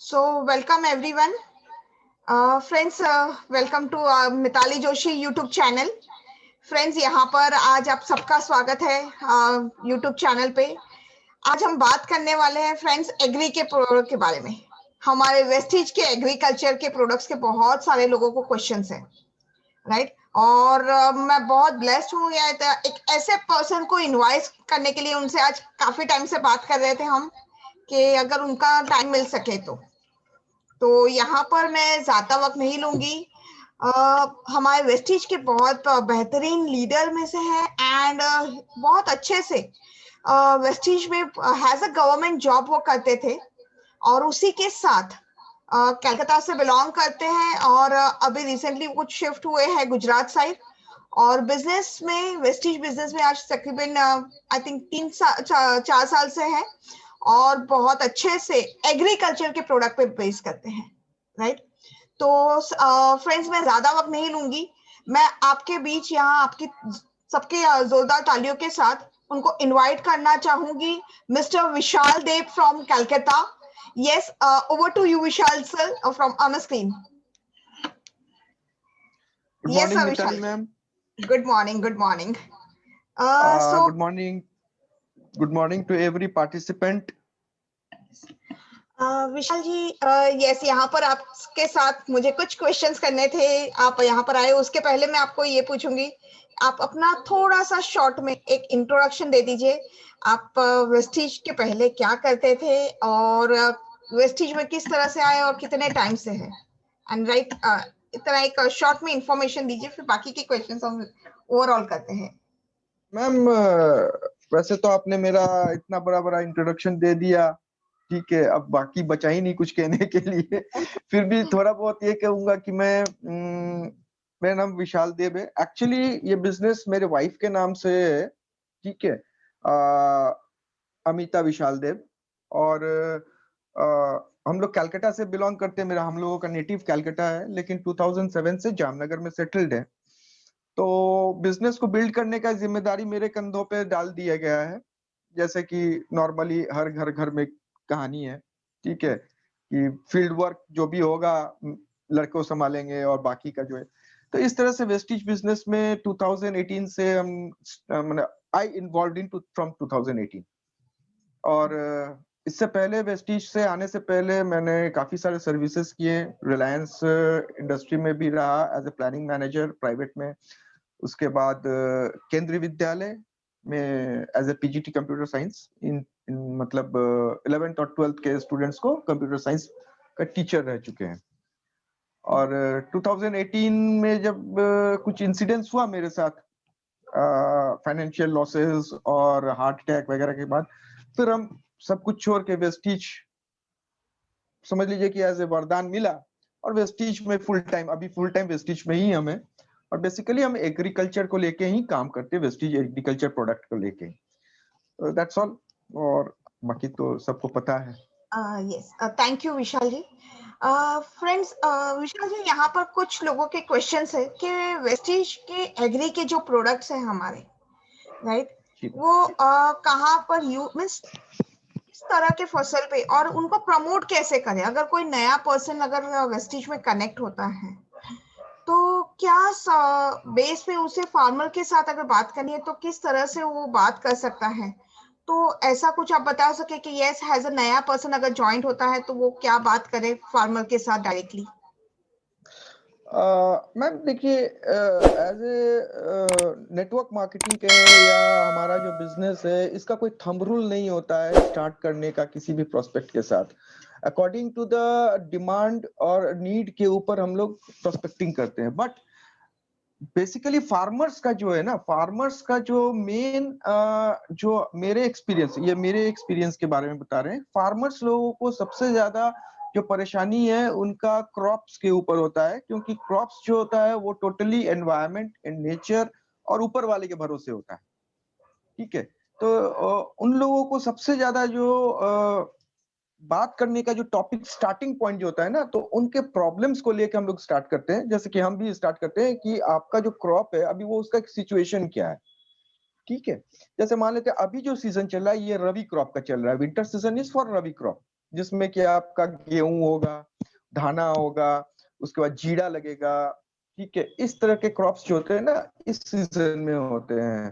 So welcome everyone. Friends, welcome to Mitali Joshi YouTube channel. Friends, यहाँ पर आज आप सबका स्वागत है यूट्यूब चैनल पे. आज हम बात करने वाले हैं फ्रेंड्स एग्री के प्रोडक्ट के बारे में. हमारे वेस्टिज के एग्रीकल्चर के प्रोडक्ट्स के बहुत सारे लोगों को क्वेश्चंस हैं, राइट? और मैं बहुत ब्लेस्ड हूँ एक ऐसे पर्सन को इनवाइट करने के लिए. उनसे आज काफी टाइम से बात कर रहे थे हम कि अगर उनका टाइम मिल सके तो यहाँ पर मैं ज्यादा वक्त नहीं लूंगी. हमारे वेस्टिज के बहुत बेहतरीन लीडर में से है एंड बहुत अच्छे से वेस्टिज में हैज अ गवर्नमेंट जॉब वो करते थे और उसी के साथ कलकत्ता से बिलोंग करते हैं और अभी रिसेंटली कुछ शिफ्ट हुए हैं गुजरात साइड और बिजनेस में वेस्टिज बिजनेस में आज तकरीबन आई थिंक 4 साल से है और बहुत अच्छे से एग्रीकल्चर के प्रोडक्ट पे बेस करते हैं, राइट? तो फ्रेंड्स, मैं ज्यादा वक्त नहीं लूंगी. मैं आपके बीच यहाँ आपकी सबके जोरदार तालियों के साथ उनको इनवाइट करना चाहूंगी. Mister Vishal Dev from Calcutta. Yes, over to you Vishal sir from on the screen. Yes, sir, Vishal ma'am. Good morning. Good morning. Good morning to every participant. Vishal ji, yes, यहाँ पर आपके साथ मुझे कुछ क्वेश्चंस करने थे. आप यहाँ पर आए, उसके पहले मैं आपको ये पूछूंगी, आप अपना थोड़ा सा शॉर्ट में एक इंट्रोडक्शन दे दीजिए. आप वेस्टिज के पहले क्या करते थे और वेस्टिज में किस तरह से आए और कितने टाइम से है, एंड राइट, इतना एक शॉर्ट में इंफॉर्मेशन दीजिए, फिर बाकी के क्वेश्चंस हम ओवरऑल करते हैं. मैम, वैसे तो आपने मेरा इतना बड़ा इंट्रोडक्शन दे दिया, ठीक है. अब बाकी बचा ही नहीं कुछ कहने के लिए. फिर भी थोड़ा बहुत ये कहूंगा कि मेरा नाम विशाल देव है. एक्चुअली ये बिजनेस मेरे वाइफ के नाम से है, ठीक है, अमिता विशाल देव. और हम लोग कलकत्ता से बिलोंग करते हैं. हम लोगों का नेटिव कलकत्ता है, लेकिन 2007 से जामनगर में सेटल्ड है. तो बिजनेस को बिल्ड करने का जिम्मेदारी मेरे कंधों पे डाल दिया गया है. जैसे कि नॉर्मली हर घर में कहानी है, ठीक है, कि फील्ड वर्क जो भी होगा लड़कों संभालेंगे और बाकी का जो है. तो इस तरह से वेस्टिज बिजनेस में 2018 से हम आई इन्वॉल्व इन फ्रॉम 2018. और इससे पहले वेस्टिज से आने से पहले मैंने काफी सारे सर्विसेज किए. रिलायंस इंडस्ट्री में भी रहा as a planning manager private में. उसके बाद केंद्रीय विद्यालय में as a PGT computer science in मतलब 11th और 12th के स्टूडेंट्स को कंप्यूटर साइंस का टीचर रह चुके हैं. और 2018 में जब कुछ इंसिडेंट्स हुआ मेरे साथ, फाइनेंशियल लॉसेस और हार्ट अटैक वगैरह के बाद, फिर हम सब कुछ छोड़ के वेस्टिज, समझ लीजिए कि एज ए वरदान मिला, और वेस्टिज में फुल टाइम वेस्टिज में ही हमें. और बेसिकली हम एग्रीकल्चर को लेके ही काम करते हैं, वेस्टिज एग्रीकल्चर प्रोडक्ट को लेके. That's all. और बाकी तो सबको पता है. Yes, thank you Vishal ji. Friends, Vishal ji, यहाँ पर कुछ लोगों के क्वेश्चंस है कि वेस्टिज के एग्री के जो प्रोडक्ट्स हैं हमारे, राइट, वो कहाँ पर मींस किस तरह के फसल पे, और उनको प्रमोट कैसे करें. अगर कोई नया पर्सन अगर वेस्टिज में कनेक्ट होता है तो क्या बेस पे उसे फार्मर के साथ अगर बात करनी है तो किस तरह से वो बात कर सकता है. तो ऐसा कुछ आप बता सके कि यस, हैज अ नया पर्सन अगर ज्वाइंट होता है तो वो क्या बात करे फार्मर के साथ डायरेक्टली. मैम देखिए, एज ए नेटवर्क मार्केटिंग के या हमारा जो बिजनेस है, इसका कोई थंब रूल नहीं होता है स्टार्ट करने का किसी भी प्रोस्पेक्ट के साथ. अकॉर्डिंग टू द डिमांड और नीड के ऊपर हम लोग प्रोस्पेक्टिंग करते हैं. बट बेसिकली फार्मर्स का जो है ना, फार्मर्स का जो मेन जो मेरे एक्सपीरियंस के बारे में बता रहे हैं. फार्मर्स लोगों को सबसे ज्यादा जो परेशानी है उनका क्रॉप्स के ऊपर होता है, क्योंकि क्रॉप्स जो होता है वो टोटली एनवायरनमेंट एंड नेचर और ऊपर वाले के भरोसे होता है, ठीक है. तो उन लोगों को सबसे ज्यादा जो बात करने का जो टॉपिक स्टार्टिंग पॉइंट जो होता है ना, तो उनके प्रॉब्लम्स को लेकर हम लोग स्टार्ट करते हैं. जैसे कि हम भी स्टार्ट करते हैं कि आपका जो क्रॉप है अभी वो उसका सिचुएशन क्या है, ठीक है. जैसे मान लेते हैं अभी जो सीजन चल रहा है ये रवि क्रॉप का चल रहा है. Winter season is for rabi crop, जिसमें कि आपका गेहूं होगा, धाना होगा, उसके बाद जीरा लगेगा। ठीक है, इस तरह के क्रॉप्स जो होते हैं ना, इस सीजन में होते हैं।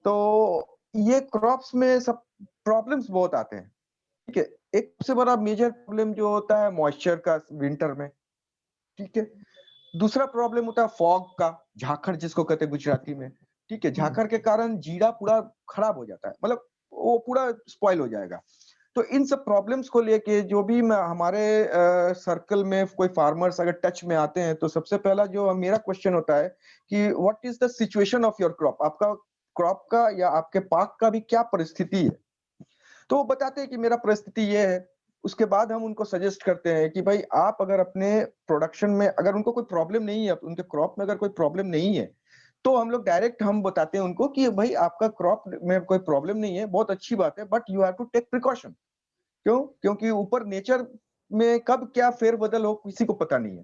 तो ये क्रॉप्स में सब प्रॉब्लम्स बहुत आते हैं। ठीक है, एक सबसे बड़ा मेजर प्रॉब्लम जो होता है मॉइस्चर का विंटर में। ठीक है, दूसरा प्रॉब्लम होता है फॉग का, झाखड़ जिसको कहते हैं गुजराती में। ठीक है, झाखड़ के कारण जीरा पूरा खराब हो जाता है, मतलब वो पूरा स्पॉइल हो जाएगा। तो इन सब प्रॉब्लम्स को लेके जो भी हमारे सर्कल में कोई फार्मर्स अगर टच में आते हैं, तो सबसे पहला जो मेरा क्वेश्चन होता है कि what is the situation of your crop, आपका क्रॉप का या आपके पाक का भी क्या परिस्थिति है। तो वो बताते हैं कि मेरा परिस्थिति ये है। उसके बाद हम उनको सजेस्ट करते हैं कि भाई आप अगर अपने प्रोडक्शन में अगर उनको कोई प्रॉब्लम नहीं है, उनके क्रॉप में अगर कोई प्रॉब्लम नहीं है, तो हम लोग डायरेक्ट हम बताते हैं उनको कि भाई आपका क्रॉप में कोई प्रॉब्लम नहीं है, बहुत अच्छी बात है, but you have to take precaution. क्यों? क्योंकि ऊपर नेचर में कब क्या फेरबदल हो किसी को पता नहीं है।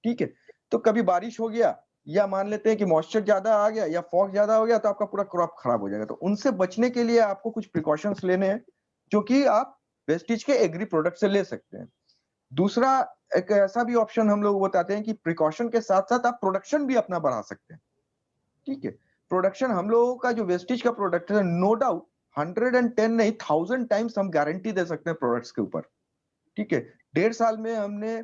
ठीक है, तो कभी बारिश हो गया, या मान लेते हैं कि मॉइस्चर ज्यादा आ गया या फॉग ज्यादा हो गया, तो आपका पूरा क्रॉप खराब हो जाएगा। तो उनसे बचने के लिए आपको कुछ प्रिकॉशंस लेने हैं, जो कि आप वेस्टेज के एग्री प्रोडक्ट से ले सकते हैं। दूसरा, एक ऐसा भी ऑप्शन हम लोग बताते हैं कि प्रिकॉशन के साथ साथ आप प्रोडक्शन भी अपना बढ़ा सकते हैं। ठीक है, प्रोडक्शन हम लोगों का जो वेस्टेज का प्रोडक्ट है, नो डाउट 110 नहीं 1000 टाइम्स हम गारंटी दे सकते हैं प्रोडक्ट्स के ऊपर। ठीक है, 1.5 साल में हमने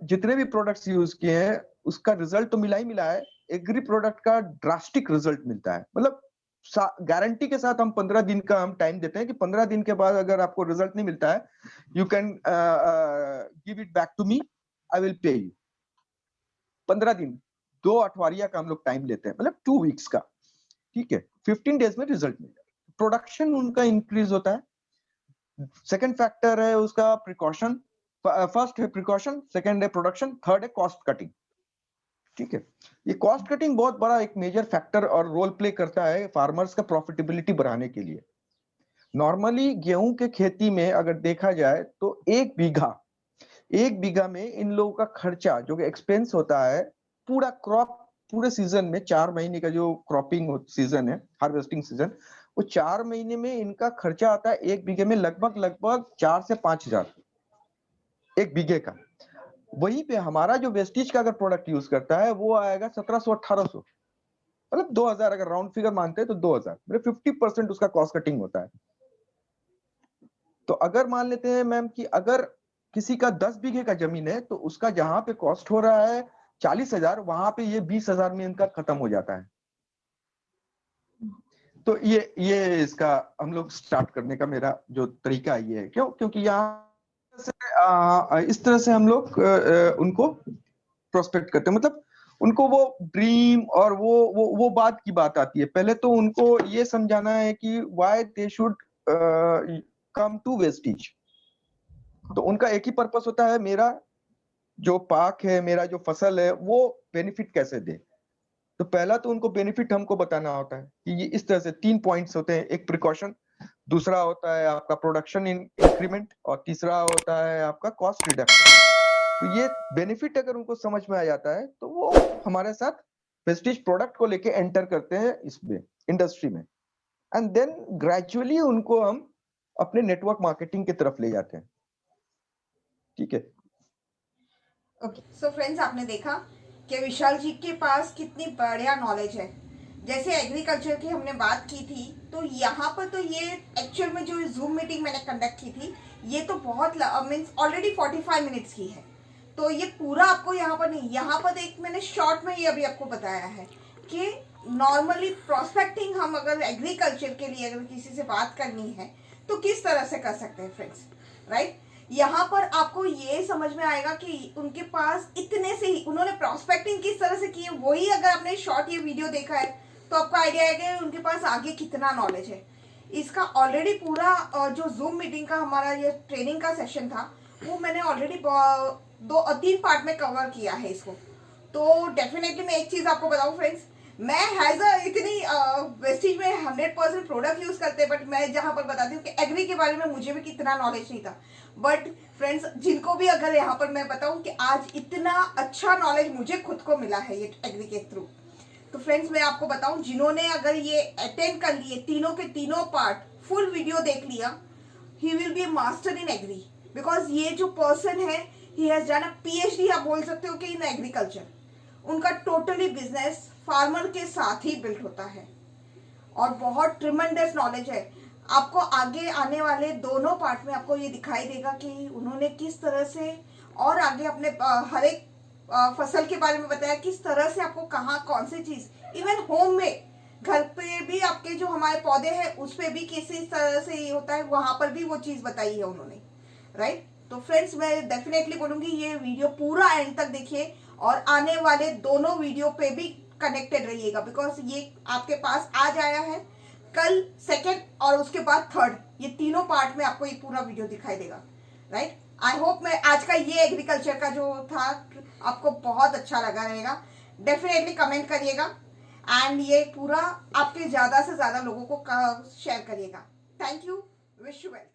जितने भी प्रोडक्ट्स यूज किए हैं, उसका रिजल्ट तो मिला ही मिला है। एग्री प्रोडक्ट का ड्रास्टिक रिजल्ट मिलता है, मतलब गारंटी के साथ हम 15 दिन का हम टाइम देते हैं कि 15 दिन के बाद अगर आपको रिजल्ट नहीं मिलता है, you can give it back to me, I will pay you. 15 दिन, 2 अठवारिया का हम लोग टाइम लेते हैं, मतलब 2 वीक्स का। ठीक है, 15 डेज में रिजल्ट मिल जाता है, प्रोडक्शन उनका इंक्रीज होता है। सेकेंड फैक्टर है उसका प्रिकॉशन। फर्स्ट है प्रिकॉशन, सेकेंड है प्रोडक्शन, थर्ड है कॉस्ट कटिंग। ठीक है, ये कॉस्ट कटिंग बहुत बड़ा एक मेजर फैक्टर और रोल प्ले करता है फार्मर्स का प्रॉफिटेबिलिटी बढ़ाने के लिए। नॉर्मली गेहूं के खेती में अगर देखा जाए तो एक बीघा में इन लोगों का खर्चा जो कि एक्सपेंस होता है, पूरा क्रॉप पूरे सीजन में 4 महीने का जो क्रॉपिंग सीजन है, हार्वेस्टिंग सीजन, वो 4 महीने में इनका खर्चा आता है एक बीघे में लगभग लगभग 4 से 5 हजार एक बीघे का। वहीं पे हमारा जो वेस्टेज का अगर प्रोडक्ट यूज करता है, वो आएगा 1700-1800, मतलब 2000, अगर राउंड फिगर मानते हैं तो 2000, मतलब 50% उसका कॉस्ट कटिंग होता है। तो अगर मान लेते हैं मैम कि अगर किसी का 10 बीघे का जमीन है, तो उसका जहां पे कॉस्ट हो रहा है 40,000, वहां पे ये 20,000 में इनका खत्म हो जाता है। तो ये इसका हम लोग स्टार्ट करने का मेरा जो तरीका ये है। क्यों? क्योंकि यहाँ से इस तरह से हम लोग उनको प्रोस्पेक्ट करते हैं, मतलब उनको वो ड्रीम और वो बात की बात आती है। पहले तो उनको ये समझाना है कि why they should come to wastage. तो उनका एक ही पर्पस होता है, मेरा जो पाक है, मेरा जो फसल है, वो बेनिफिट कैसे दे। तो पहला तो उनको बेनिफिट हमको बताना होता है कि ये इस तरह से 3 पॉइंट्स होते हैं, एक प्रिकॉशन, दूसरा होता है आपका प्रोडक्शन इंक्रीमेंट, और तीसरा होता है आपका कॉस्ट रिडक्शन। तो ये बेनिफिट अगर उनको समझ में आ जाता है, तो वो हमारे साथ वेस्टेज प्रोडक्ट को लेके एंटर करते हैं इसमें, इंडस्ट्री में, एंड देन ग्रेजुअली उनको हम अपने नेटवर्क मार्केटिंग की तरफ ले जाते हैं। ठीक है। ओके, सो फ्रेंड्स, आपने देखा कि विशाल जी के पास कितनी बढ़िया नॉलेज है। जैसे एग्रीकल्चर की हमने बात की थी, तो यहाँ पर तो ये एक्चुअल में जो जूम मीटिंग मैंने कंडक्ट की थी, ये तो बहुत मीन्स ऑलरेडी 45 मिनट्स की है। तो ये पूरा आपको यहाँ पर नहीं, यहाँ पर एक मैंने शॉर्ट में ये अभी आपको बताया है कि नॉर्मली प्रोस्पेक्टिंग हम अगर एग्रीकल्चर के लिए अगर किसी से बात करनी है तो किस तरह से कर सकते हैं फ्रेंड्स, राइट। यहाँ पर आपको ये समझ में आएगा कि उनके पास इतने से ही उन्होंने प्रोस्पेक्टिंग किस तरह से की है। वही अगर आपने शॉर्ट ये वीडियो देखा है तो आपको आइडिया आएगा उनके पास आगे कितना नॉलेज है। इसका ऑलरेडी पूरा जो जूम मीटिंग का हमारा ये ट्रेनिंग का सेशन था, वो मैंने ऑलरेडी 2-3 पार्ट में कवर किया है इसको। तो डेफिनेटली मैं एक चीज आपको बताऊं फ्रेंड्स, मैं हैज अ इतनी वेस्टेज में 100% प्रोडक्ट यूज करते हैं, बट मैं जहां पर बताती हूँ कि एग्री के बारे में मुझे भी कितना नॉलेज नहीं था। बट फ्रेंड्स, जिनको भी अगर यहाँ पर मैं बताऊं कि आज इतना अच्छा नॉलेज मुझे खुद को मिला है ये एग्री के थ्रू, तो फ्रेंड्स मैं आपको बताऊं, जिन्होंने अगर ये अटेंड कर लिए तीनों के तीनों पार्ट फुल वीडियो देख लिया, he will be A master in agree, because ये जो पर्सन है he has done a PhD, आप बोल सकते हो कि इन एग्रीकल्चर। उनका टोटली बिजनेस फार्मर के साथ ही बिल्ट होता है और बहुत ट्रिमेंडस नॉलेज है। आपको आगे आने वाले दोनों पार्ट में आपको ये दिखाई देगा कि उन्होंने किस तरह से और आगे अपने हर एक फसल के बारे में बताया, किस तरह से आपको कहाँ कौन सी चीज, इवन होम में घर पे भी आपके जो हमारे पौधे हैं उस पे भी किस तरह से ये होता है, वहां पर भी वो चीज बताई है उन्होंने, राइट। तो फ्रेंड्स मैं डेफिनेटली बोलूंगी ये वीडियो पूरा एंड तक देखिए और आने वाले दोनों वीडियो पे भी कनेक्टेड रहिएगा, बिकॉज ये आपके पास आज आया है, कल सेकेंड और उसके बाद थर्ड, ये तीनों पार्ट में आपको ये पूरा वीडियो दिखाई देगा, राइट। आई होप मैं आज का ये एग्रीकल्चर का जो था आपको बहुत अच्छा लगा रहेगा। डेफिनेटली कमेंट करिएगा एंड ये पूरा आपके ज्यादा से ज्यादा लोगों को शेयर करिएगा। Thank you, wish you well.